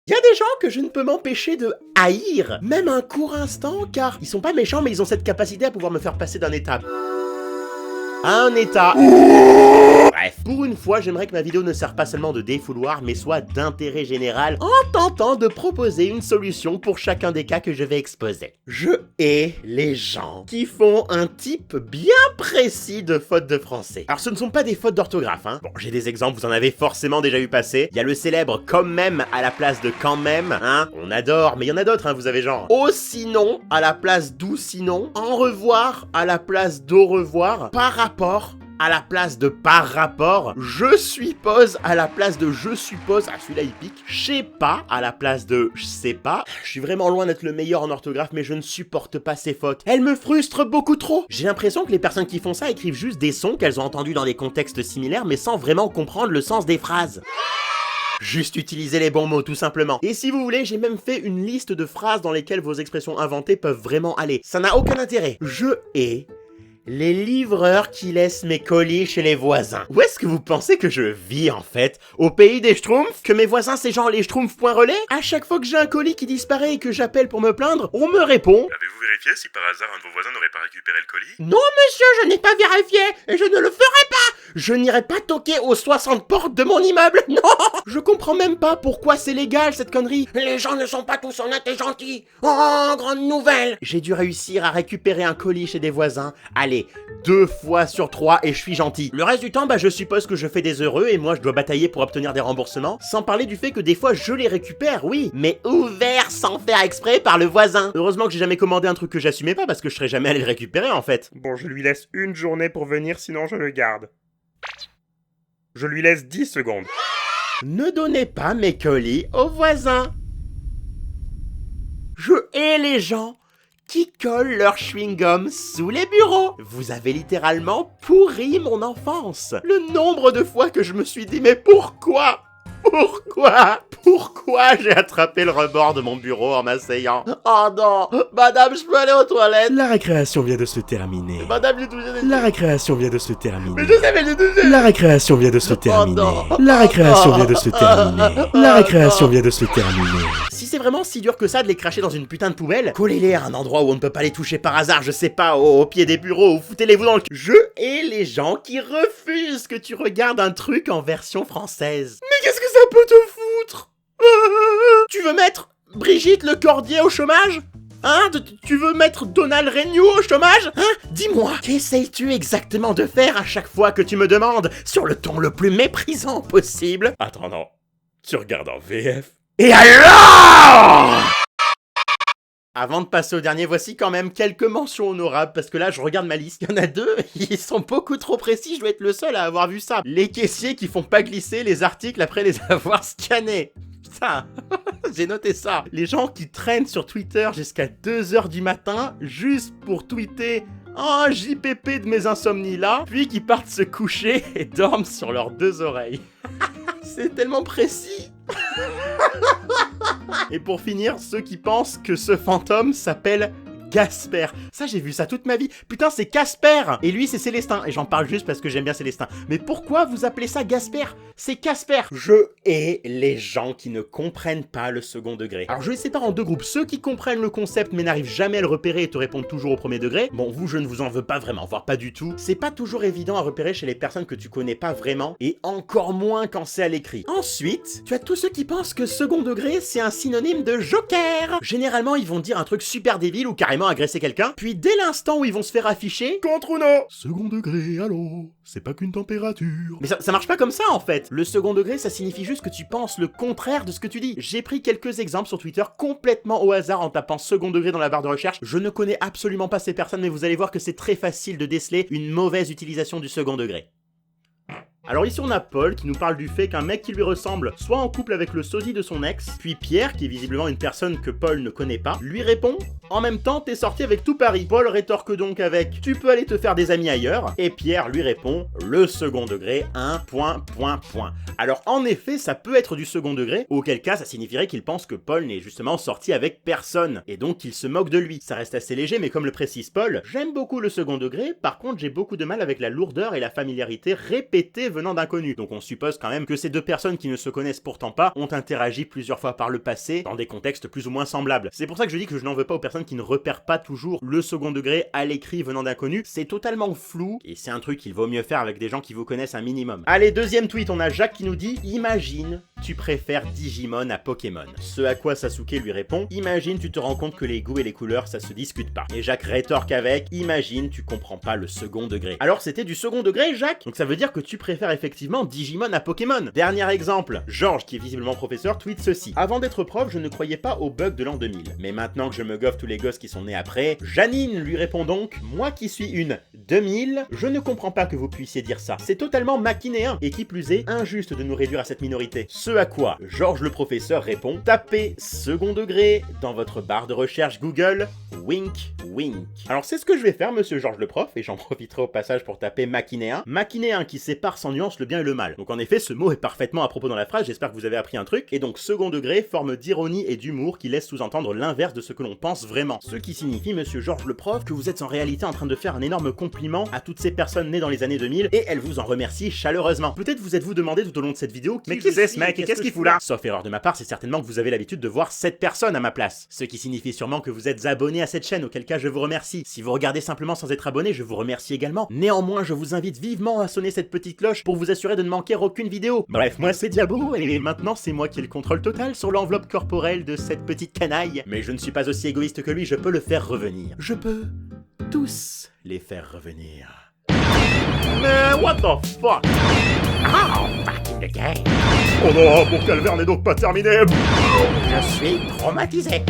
Il y a des gens que je ne peux m'empêcher de haïr, même un court instant, car ils sont pas méchants, mais ils ont cette capacité à pouvoir me faire passer d'un état à un état. Bref, pour une fois, j'aimerais que ma vidéo ne serve pas seulement de défouloir, mais soit d'intérêt général, en tentant de proposer une solution pour chacun des cas que je vais exposer. Je hais les gens qui font un type bien précis de fautes de français. Alors ce ne sont pas des fautes d'orthographe, hein. Bon, j'ai des exemples, vous en avez forcément déjà vu passer. Il y a le célèbre quand même à la place de quand même, hein. On adore, mais il y en a d'autres, hein, vous avez genre au sinon à la place d'où sinon, en revoir à la place d'au revoir, par rapport à la place de par rapport, je suppose à la place de je suppose, ah celui-là il pique, je sais pas à la place de je sais pas. Je suis vraiment loin d'être le meilleur en orthographe, mais je ne supporte pas ces fautes. Elles me frustrent beaucoup trop. J'ai l'impression que les personnes qui font ça écrivent juste des sons qu'elles ont entendus dans des contextes similaires, mais sans vraiment comprendre le sens des phrases. Juste utiliser les bons mots, tout simplement. Et si vous voulez, j'ai même fait une liste de phrases dans lesquelles vos expressions inventées peuvent vraiment aller. Ça n'a aucun intérêt. Je hais les livreurs qui laissent mes colis chez les voisins. Où est-ce que vous pensez que je vis, en fait? Au pays des Schtroumpfs? Que mes voisins, c'est genre les Schtroumpfs point relais? À chaque fois que j'ai un colis qui disparaît et que j'appelle pour me plaindre, on me répond... Avez-vous vérifié si par hasard un de vos voisins n'aurait pas récupéré le colis? Non, monsieur, je n'ai pas vérifié, et je ne le ferai pas! Je n'irai pas toquer aux 60 portes de mon immeuble, non! Je comprends même pas pourquoi c'est légal, cette connerie. Les gens ne sont pas tous honnêtes et gentils. Oh, grande nouvelle! J'ai dû réussir à récupérer un colis chez des voisins. Allez, 2 fois sur 3 et je suis gentil. Le reste du temps, je suppose que je fais des heureux et moi je dois batailler pour obtenir des remboursements. Sans parler du fait que des fois je les récupère, oui, mais ouvert sans faire exprès par le voisin. Heureusement que j'ai jamais commandé un truc que j'assumais pas parce que je serais jamais allé le récupérer en fait. Bon, je lui laisse une journée pour venir, sinon je le garde. Je lui laisse 10 secondes. Ne donnez pas mes colis aux voisins. Je hais les gens qui collent leur chewing-gum sous les bureaux. Vous avez littéralement pourri mon enfance. Le nombre de fois que je me suis dit, mais pourquoi j'ai attrapé le rebord de mon bureau en m'asseyant? Oh non, madame, je peux aller aux toilettes? La récréation vient de se terminer. Madame, j'ai touché des... La récréation vient de se terminer. Mais je savais, j'ai touché... La récréation vient de se terminer. non. La récréation vient de se terminer. La récréation vient de se terminer. Si c'est vraiment si dur que ça de les cracher dans une putain de poubelle, collez-les à un endroit où on ne peut pas les toucher par hasard, je sais pas, au pied des bureaux, ou foutez-les-vous dans le cul. Je hais les gens qui refusent que tu regardes un truc en version française. Mais qu'est-ce que ça peut te foutre? Tu veux mettre Brigitte Lecordier au chômage? Hein? Tu veux mettre Donald Renew au chômage? Hein? Dis-moi, qu'essayes-tu exactement de faire à chaque fois que tu me demandes, sur le ton le plus méprisant possible? Attends, non. Tu regardes en VF? Et alors? Avant de passer au dernier, voici quand même quelques mentions honorables, parce que là, je regarde ma liste, il y en a 2, ils sont beaucoup trop précis, je dois être le seul à avoir vu ça. Les caissiers qui font pas glisser les articles après les avoir scannés. Putain, j'ai noté ça. Les gens qui traînent sur Twitter jusqu'à 2h du matin, juste pour tweeter un JPP de mes insomnies là, puis qui partent se coucher et dorment sur leurs 2 oreilles. C'est tellement précis. Et pour finir, ceux qui pensent que ce fantôme s'appelle Gasper. Ça, j'ai vu ça toute ma vie. Putain, c'est Casper. Et lui, c'est Célestin. Et j'en parle juste parce que j'aime bien Célestin. Mais pourquoi vous appelez ça Gasper? C'est Casper. Je hais les gens qui ne comprennent pas le second degré. Alors, je les sépare en 2 groupes. Ceux qui comprennent le concept mais n'arrivent jamais à le repérer et te répondent toujours au premier degré. Bon, vous, je ne vous en veux pas vraiment, voire pas du tout. C'est pas toujours évident à repérer chez les personnes que tu connais pas vraiment, et encore moins quand c'est à l'écrit. Ensuite, tu as tous ceux qui pensent que second degré, c'est un synonyme de joker. Généralement, ils vont dire un truc super débile ou carrément agresser quelqu'un, puis dès l'instant où ils vont se faire afficher Contre ou non? Second degré, allô? C'est pas qu'une température. mais ça marche pas comme ça en fait. Le second degré, ça signifie juste que tu penses le contraire de ce que tu dis. J'ai pris quelques exemples sur Twitter complètement au hasard en tapant second degré dans la barre de recherche. Je ne connais absolument pas ces personnes, mais vous allez voir que c'est très facile de déceler une mauvaise utilisation du second degré. Alors ici on a Paul qui nous parle du fait qu'un mec qui lui ressemble soit en couple avec le sosie de son ex, puis Pierre, qui est visiblement une personne que Paul ne connaît pas, lui répond « En même temps, t'es sorti avec tout Paris ». Paul rétorque donc avec « Tu peux aller te faire des amis ailleurs ». Et Pierre lui répond « Le second degré, un point. » Alors en effet, ça peut être du second degré, auquel cas ça signifierait qu'il pense que Paul n'est justement sorti avec personne, et donc qu'il se moque de lui. Ça reste assez léger, mais comme le précise Paul, j'aime beaucoup le second degré, par contre j'ai beaucoup de mal avec la lourdeur et la familiarité répétée venant d'inconnus. Donc on suppose quand même que ces deux personnes qui ne se connaissent pourtant pas ont interagi plusieurs fois par le passé dans des contextes plus ou moins semblables. C'est pour ça que je dis que je n'en veux pas aux personnes qui ne repèrent pas toujours le second degré à l'écrit venant d'inconnus. C'est totalement flou et c'est un truc qu'il vaut mieux faire avec des gens qui vous connaissent un minimum. Allez, deuxième tweet, on a Jacques qui nous dit « Imagine, tu préfères Digimon à Pokémon ». Ce à quoi Sasuke lui répond « Imagine, tu te rends compte que les goûts et les couleurs, ça se discute pas ». Et Jacques rétorque avec « Imagine, tu comprends pas le second degré ». Alors c'était du second degré, Jacques? Donc ça veut dire que tu préfères effectivement Digimon à Pokémon. Dernier exemple, Georges, qui est visiblement professeur, tweet ceci. « Avant d'être prof, je ne croyais pas aux bugs de l'an 2000. Mais maintenant que je me goffe tous les gosses qui sont nés après, Janine lui répond donc « Moi qui suis une 2000, je ne comprends pas que vous puissiez dire ça. C'est totalement maquinéen et qui plus est, injuste de nous réduire à cette minorité. » Ce à quoi Georges le professeur répond « Tapez second degré dans votre barre de recherche Google, wink wink. » Alors c'est ce que je vais faire, monsieur Georges le prof, et j'en profiterai au passage pour taper maquinéen. Maquinéen qui sépare sans nuance le bien et le mal. Donc en effet, ce mot est parfaitement à propos dans la phrase, j'espère que vous avez appris un truc. Et donc second degré, forme d'ironie et d'humour qui laisse sous-entendre l'inverse de ce que l'on pense vraiment. Ce qui signifie, monsieur Georges le prof, que vous êtes en réalité en train de faire un énorme compliment à toutes ces personnes nées dans les années 2000, et elles vous en remercient chaleureusement. Peut-être vous êtes-vous demandé tout au long de cette vidéo Mais qui c'est ce mec et qu'est-ce qu'il fout là? Sauf erreur de ma part, c'est certainement que vous avez l'habitude de voir cette personne à ma place. Ce qui signifie sûrement que vous êtes abonné à cette chaîne, auquel cas je vous remercie. Si vous regardez simplement sans être abonné, je vous remercie également. Néanmoins, je vous invite vivement à sonner cette petite cloche pour vous assurer de ne manquer aucune vidéo. Bref, moi c'est Diabo, et maintenant c'est moi qui ai le contrôle total sur l'enveloppe corporelle de cette petite canaille. Mais je ne suis pas aussi égoïste que lui, je peux le faire revenir. Je peux tous les faire revenir. Mais what the fuck? Oh, back in the game. Oh non, mon calvaire n'est donc pas terminé. Je suis traumatisé.